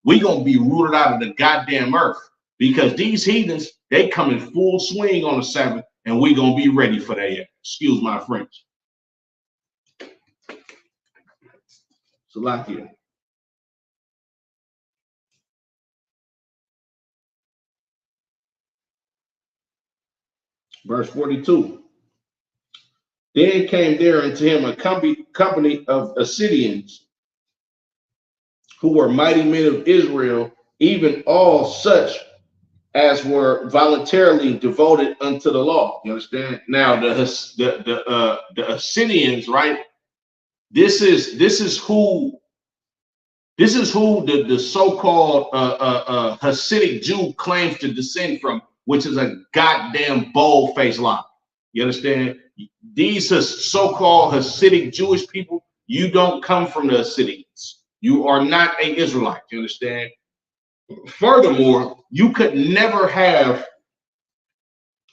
we're going to be rooted out of the goddamn earth because these heathens, they come in full swing on the Sabbath and we're going to be ready for that. Excuse my French. Salakia. Verse 42. Then came there unto him a company of Assyrians, who were mighty men of Israel, even all such as were voluntarily devoted unto the law. You understand? Now the Assyrians, right? This is who the so-called Hasidic Jew claims to descend from, which is a goddamn bold-faced lie. You understand? These so-called Hasidic Jewish people, you don't come from the Hasidians. You are not an Israelite. You understand? Furthermore, you could never have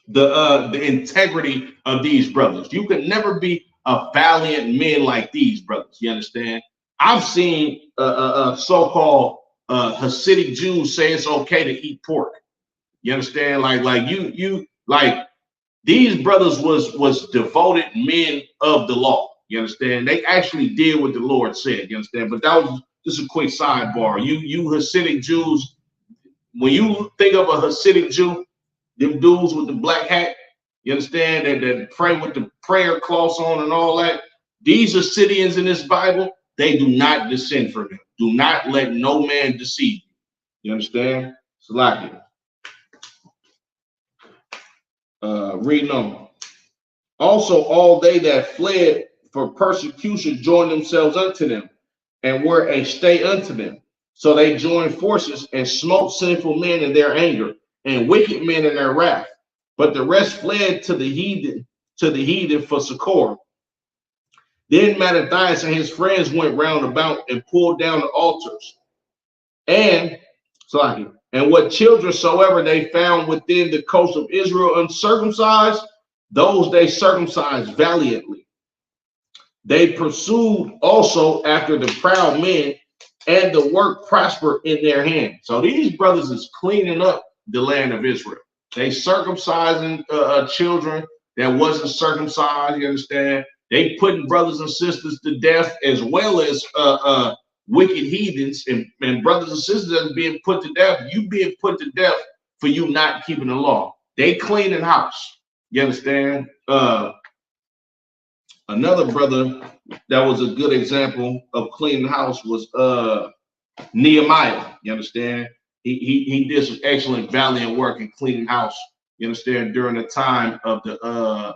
the integrity of these brothers. You could never be a valiant men like these brothers. You understand? I've seen so-called Hasidic Jews say it's okay to eat pork. You understand? Like these brothers was devoted men of the law. You understand? They actually did what the Lord said. You understand? But that was just a quick sidebar. You Hasidic Jews, when you think of a Hasidic Jew, them dudes with the black hat, you understand, that pray with the prayer cloths on and all that. These Assyrians in this Bible, they do not descend from them. Do not let no man deceive you. You understand? Salakia. Reading on. Also, all they that fled for persecution joined themselves unto them, and were a stay unto them. So they joined forces and smote sinful men in their anger, and wicked men in their wrath. But the rest fled to the heathen for succor. Then Mattathias and his friends went round about and pulled down the altars. And what children soever they found within the coast of Israel uncircumcised, those they circumcised valiantly. They pursued also after the proud men, and the work prospered in their hand. So these brothers is cleaning up the land of Israel. They circumcising children that wasn't circumcised. You understand? They putting brothers and sisters to death, as well as wicked heathens and brothers and sisters that are being put to death. You being put to death for you not keeping the law. They cleaning house. You understand? Another brother that was a good example of cleaning house was Nehemiah. You understand? He did some excellent valiant work in cleaning house. You understand? During the time of the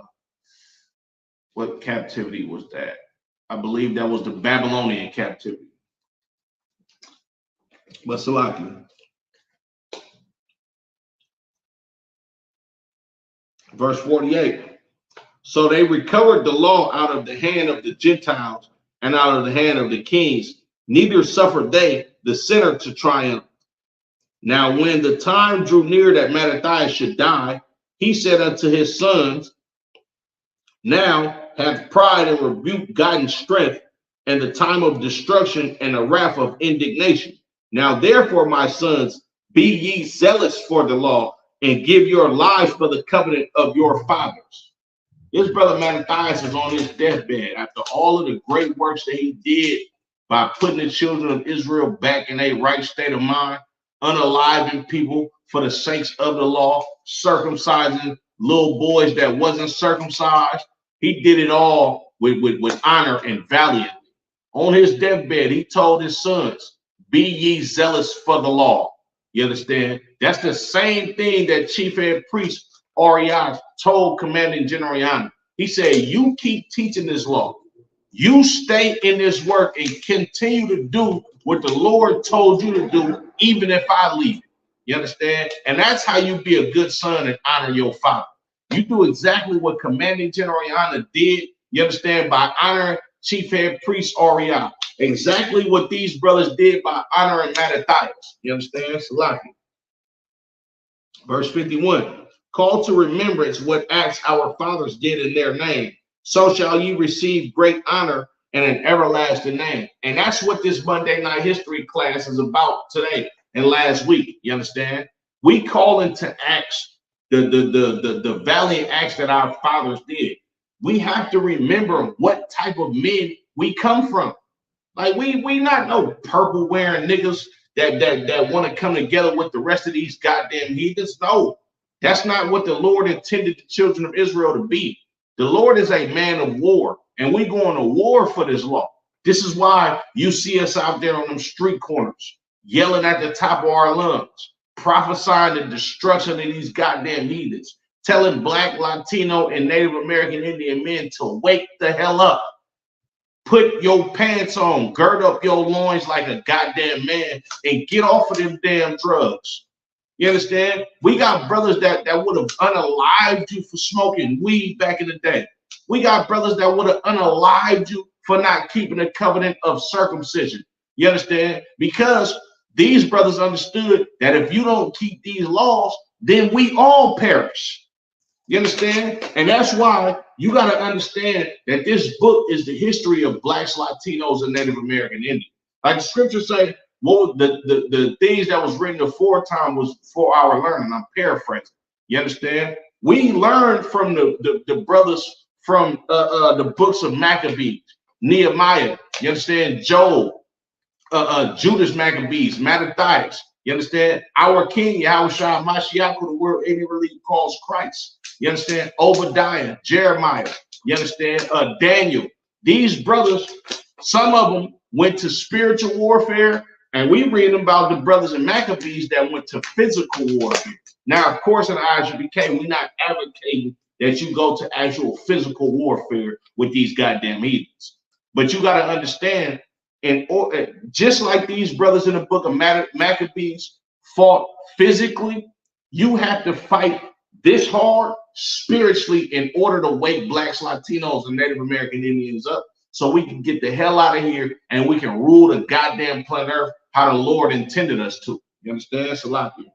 what captivity was that? I believe that was the Babylonian captivity. But Salaki. Verse 48. So they recovered the law out of the hand of the Gentiles and out of the hand of the kings. Neither suffered they the sinner to triumph. Now, when the time drew near that Mattathias should die, he said unto his sons, now hath pride and rebuke gotten strength, and the time of destruction and the wrath of indignation. Now, therefore, my sons, be ye zealous for the law, and give your lives for the covenant of your fathers. His brother Maccabees is on his deathbed after all of the great works that he did by putting the children of Israel back in a right state of mind, unaliving people for the sakes of the law, circumcising little boys that wasn't circumcised. He did it all with honor and valiantly. On his deathbed, he told his sons, be ye zealous for the law. You understand? That's the same thing that chief head priest Arias told commanding General Yana. He said, you keep teaching this law. You stay in this work and continue to do what the Lord told you to do, even if I leave. You understand? And that's how you be a good son and honor your father. You do exactly what commanding General Yana did. You understand? By honoring chief head priest Arias. Exactly what these brothers did by honoring Mattathias. You understand? Salaki. Verse 51. Call to remembrance what acts our fathers did in their name. So shall you receive great honor and an everlasting name. And that's what this Monday Night History class is about today and last week. You understand? We call into acts the valiant acts that our fathers did. We have to remember what type of men we come from. Like we not no purple wearing niggas that want to come together with the rest of these goddamn heathens. No, that's not what the Lord intended the children of Israel to be. The Lord is a man of war, and we going to war for this law. This is why you see us out there on them street corners, yelling at the top of our lungs, prophesying the destruction of these goddamn heathens, telling Black, Latino, and Native American Indian men to wake the hell up. Put your pants on, gird up your loins like a goddamn man, and get off of them damn drugs. You understand? We got brothers that would have unalived you for smoking weed back in the day. We got brothers that would have unalived you for not keeping the covenant of circumcision. You understand? Because these brothers understood that if you don't keep these laws, then we all perish. You understand? And that's why you got to understand that this book is the history of Blacks, Latinos, and Native American Indians. Like the scriptures say, what the things that was written aforetime was for our learning. I'm paraphrasing. You understand? We learned from the brothers from the books of Maccabees, Nehemiah. You understand? Job, Judas Maccabees, Mattathias. You understand? Our King, Yahushua Mashiach, who the world ignorantly calls Christ. You understand? Obadiah, Jeremiah. You understand? Daniel. These brothers, some of them went to spiritual warfare, and we read about the brothers in Maccabees that went to physical warfare. Now, of course, in IGBK, we're not advocating that you go to actual physical warfare with these goddamn heathens. But you got to understand, and just like these brothers in the book of Maccabees fought physically, you have to fight this hard spiritually in order to wake Blacks, Latinos, and Native American Indians up so we can get the hell out of here and we can rule the goddamn planet Earth how the Lord intended us to. You understand? Salakia.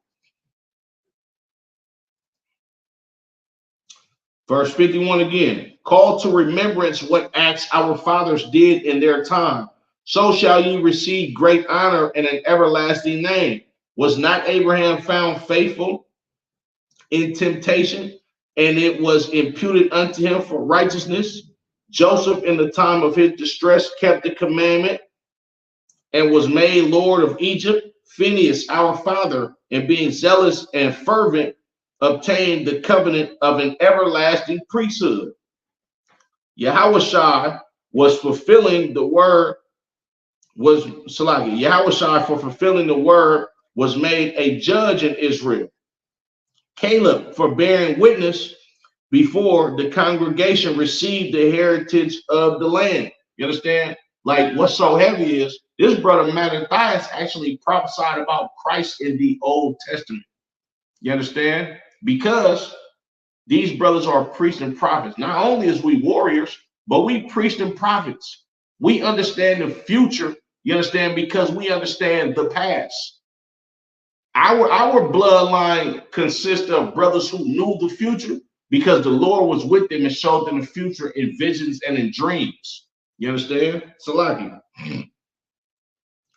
Verse 51 again. Call to remembrance what acts our fathers did in their time. So shall you receive great honor and an everlasting name. Was not Abraham found faithful in temptation, and it was imputed unto him for righteousness? Joseph, in the time of his distress, kept the commandment and was made Lord of Egypt. Phinehas, our father, in being zealous and fervent, obtained the covenant of an everlasting priesthood. Yahushua was fulfilling the word, Yahushua, for fulfilling the word, was made a judge in Israel. Caleb, for bearing witness before the congregation, received the heritage of the land. You understand? Like, what's so heavy is this brother Mattathias actually prophesied about Christ in the Old Testament. You understand? Because these brothers are priests and prophets. Not only is we warriors, but we priests and prophets. We understand the future, you understand, because we understand the past. Our bloodline consists of brothers who knew the future because the Lord was with them and showed them the future in visions and in dreams. You understand? Salaki.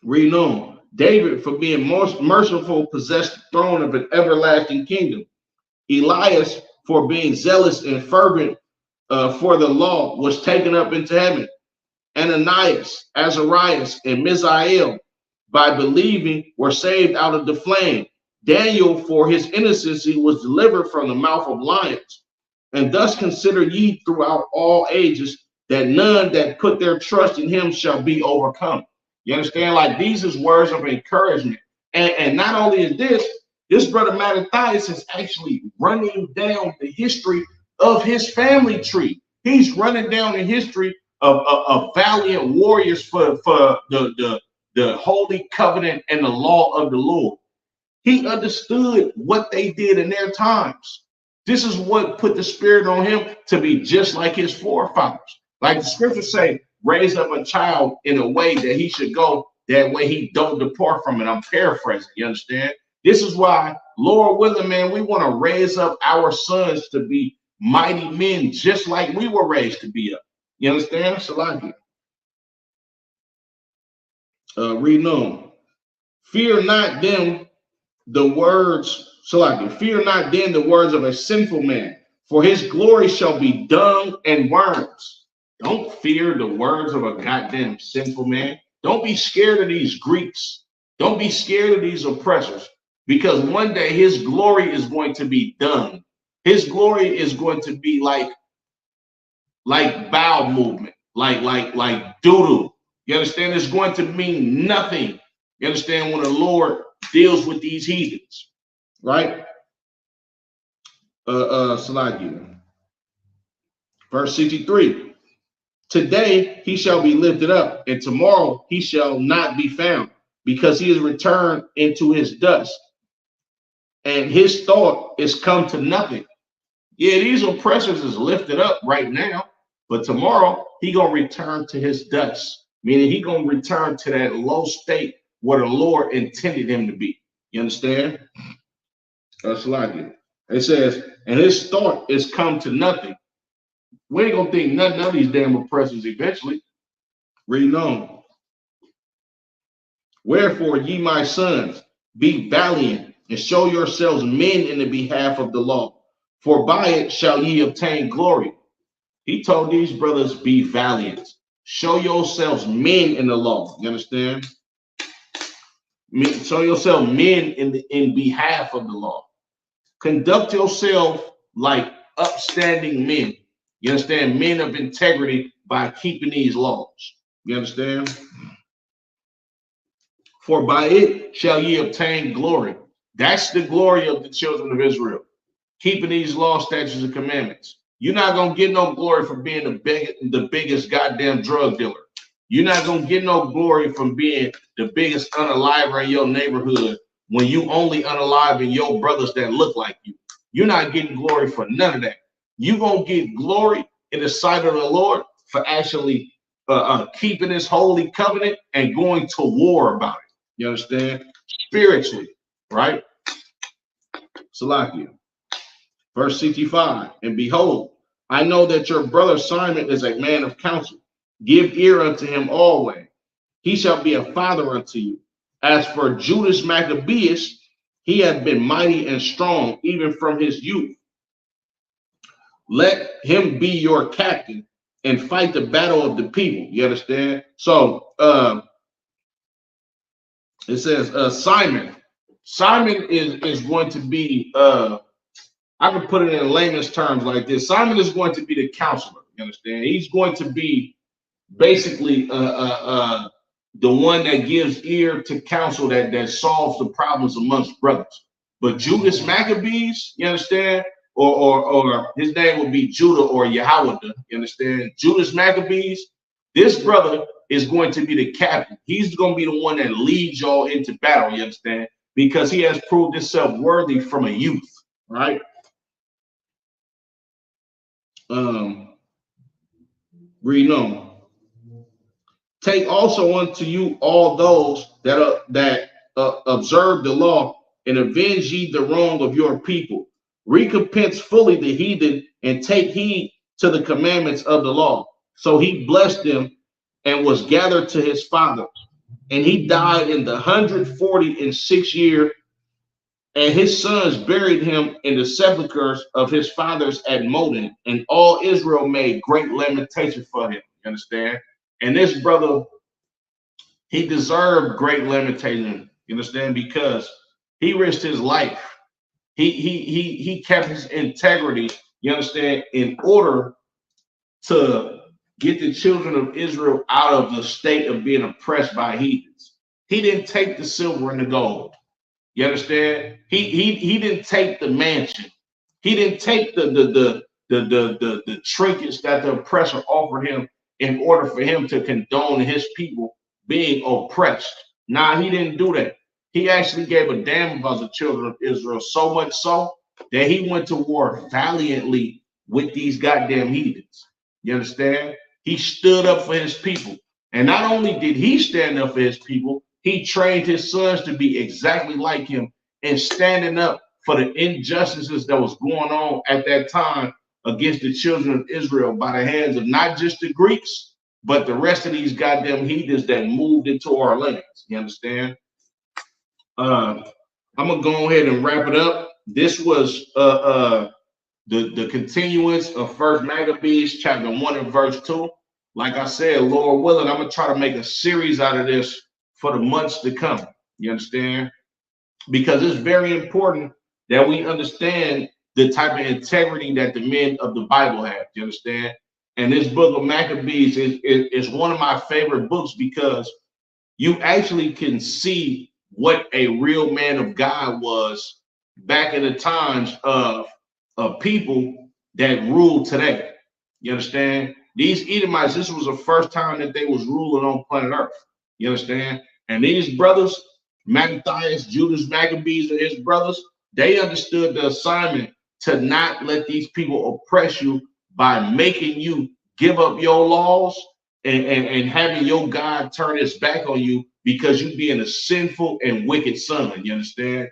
Read on. David, for being most merciful, possessed the throne of an everlasting kingdom. Elias, for being zealous and fervent for the law, was taken up into heaven. Ananias, Azarias, and Misael, by believing, were saved out of the flame. Daniel, for his innocency, was delivered from the mouth of lions. And thus consider ye throughout all ages that none that put their trust in him shall be overcome. You understand? Like, these is words of encouragement. And not only is this brother Mattathias is actually running down the history of his family tree. He's running down the history of valiant warriors for the holy covenant and the law of the Lord. He understood what they did in their times. This is what put the spirit on him to be just like his forefathers. Like the scriptures say, raise up a child in a way that he should go, that way he don't depart from it. I'm paraphrasing, you understand? This is why, Lord willing, man, we want to raise up our sons to be mighty men just like we were raised to be up. You understand? Salaki. Read on. Fear not them the words, Salaki. Fear not then the words of a sinful man, for his glory shall be dung and worms. Don't fear the words of a goddamn sinful man. Don't be scared of these Greeks. Don't be scared of these oppressors, because one day his glory is going to be dung. His glory is going to be like bowel movement, like doo-doo. You understand? It's going to mean nothing. You understand? When the Lord deals with these heathens. right? Salaki. Verse 63. Today he shall be lifted up, and tomorrow he shall not be found, because he is returned into his dust, and his thought is come to nothing. Yeah, these oppressors is lifted up right now, but tomorrow he gonna return to his dust, meaning he gonna return to that low state where the Lord intended him to be. You understand? That's like it. It says, and his thought is come to nothing. We ain't gonna think nothing of these damn oppressors eventually. Read on. Wherefore, ye my sons, be valiant and show yourselves men in the behalf of the law, for by it shall ye obtain glory. He told these brothers, be valiant. Show yourselves men in the law. You understand? Show yourself men in behalf of the law. Conduct yourself like upstanding men. You understand? Men of integrity by keeping these laws. You understand? For by it shall ye obtain glory. That's the glory of the children of Israel. Keeping these laws, statutes, and commandments. You're not going to get no glory for being the biggest goddamn drug dealer. You're not going to get no glory from being the biggest unaliver in your neighborhood when you only unaliving your brothers that look like you. You're not getting glory for none of that. You're going to get glory in the sight of the Lord for actually keeping his holy covenant and going to war about it. You understand? Spiritually, right? Salakia. Verse 65, and behold, I know that your brother Simon is a man of counsel. Give ear unto him always. He shall be a father unto you. As for Judas Maccabees, he hath been mighty and strong, even from his youth. Let him be your captain and fight the battle of the people. You understand? So it says Simon. Simon is going to be I can put it in layman's terms like this. Simon is going to be the counselor. You understand? He's going to be basically the one that gives ear to counsel that solves the problems amongst brothers. But Judas Maccabees, you understand? Or his name would be Judah or Yahweh. You understand? Judas Maccabees, this brother is going to be the captain. He's going to be the one that leads y'all into battle. You understand? Because he has proved himself worthy from a youth, right? Read on. Take also unto you all those that observe the law, and avenge ye the wrong of your people. Recompense fully the heathen, and take heed to the commandments of the law. So he blessed them and was gathered to his father. And he died in the 146th year, and his sons buried him in the sepulchres of his fathers at Moden, and all Israel made great lamentation for him. You understand? And this brother, he deserved great lamentation. You understand? Because he risked his life. He kept his integrity. You understand? In order to get the children of Israel out of the state of being oppressed by heathens. He didn't take the silver and the gold. You understand? He didn't take the mansion. He didn't take the trinkets that the oppressor offered him in order for him to condone his people being oppressed. Nah, he didn't do that. He actually gave a damn about the children of Israel, so much so that he went to war valiantly with these goddamn heathens. You understand? He stood up for his people. And not only did he stand up for his people, he trained his sons to be exactly like him and standing up for the injustices that was going on at that time against the children of Israel by the hands of not just the Greeks, but the rest of these goddamn heathens that moved into our lands. You understand? I'm gonna go ahead and wrap it up. This was the continuance of First Maccabees, chapter 1 and verse 2. Like I said, Lord willing, I'm gonna try to make a series out of this for the months to come. You understand? Because it's very important that we understand the type of integrity that the men of the Bible have. You understand? And this book of Maccabees is one of my favorite books because you actually can see what a real man of God was back in the times of people that ruled today. You understand? These Edomites, this was the first time that they was ruling on planet Earth. You understand? And these brothers, Maccabees, Judas Maccabees and his brothers, they understood the assignment to not let these people oppress you by making you give up your laws and having your God turn his back on you because you being a sinful and wicked son. You understand?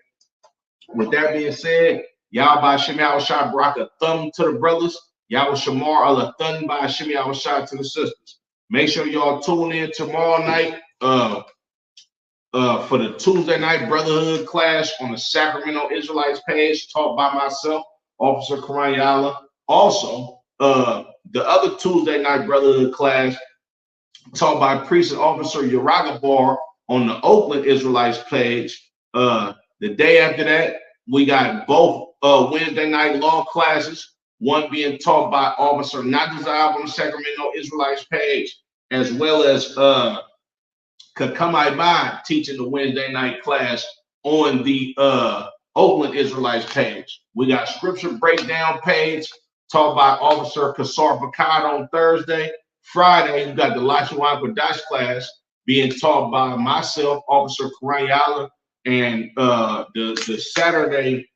With that being said, y'all by Shemi Awashai Barak a thumb to the brothers. Y'all Shamar a thumb by Shemi Awashai to the sisters. Make sure y'all tune in tomorrow night for the Tuesday night brotherhood class on the Sacramento Israelites page, taught by myself, Officer Karan Yala. Also, the other Tuesday night brotherhood class taught by Priest and Officer Uraga Bar on the Oakland Israelites page. The day after that, we got both Wednesday night law classes, one being taught by Officer Natazab on the Sacramento Israelites page, as well as Kakamai Bai teaching the Wednesday night class on the Oakland Israelites page. We got scripture breakdown page taught by Officer Kasar Bakad on Thursday. Friday, you got the Lashawan Kodash class being taught by myself, Officer Karan Yala, and the Saturday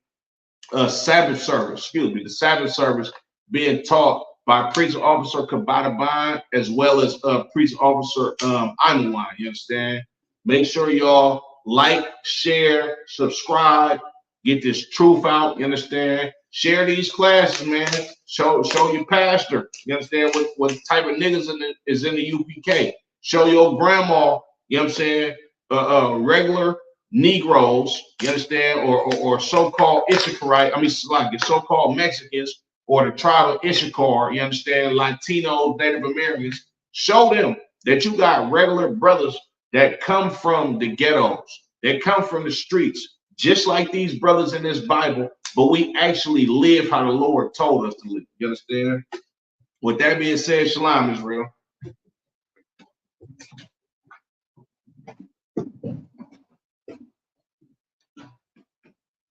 Sabbath service, the Sabbath service being taught by Priest Officer Kabata Bond, as well as Priest Officer Anuwan. You understand? Make sure y'all like, share, subscribe, get this truth out. You understand? Share these classes, man. Show your pastor. You understand what type of niggas is in the UPK. Show your grandma. You know what I'm saying? Regular Negroes. You understand? Or so-called Issacharite. I mean, like so-called Mexicans or the tribe of Issachar. You understand? Latinos, Native Americans. Show them that you got regular brothers that come from the ghettos. That come from the streets, just like these brothers in this Bible, but we actually live how the Lord told us to live. You understand? With that being said, shalom, Israel.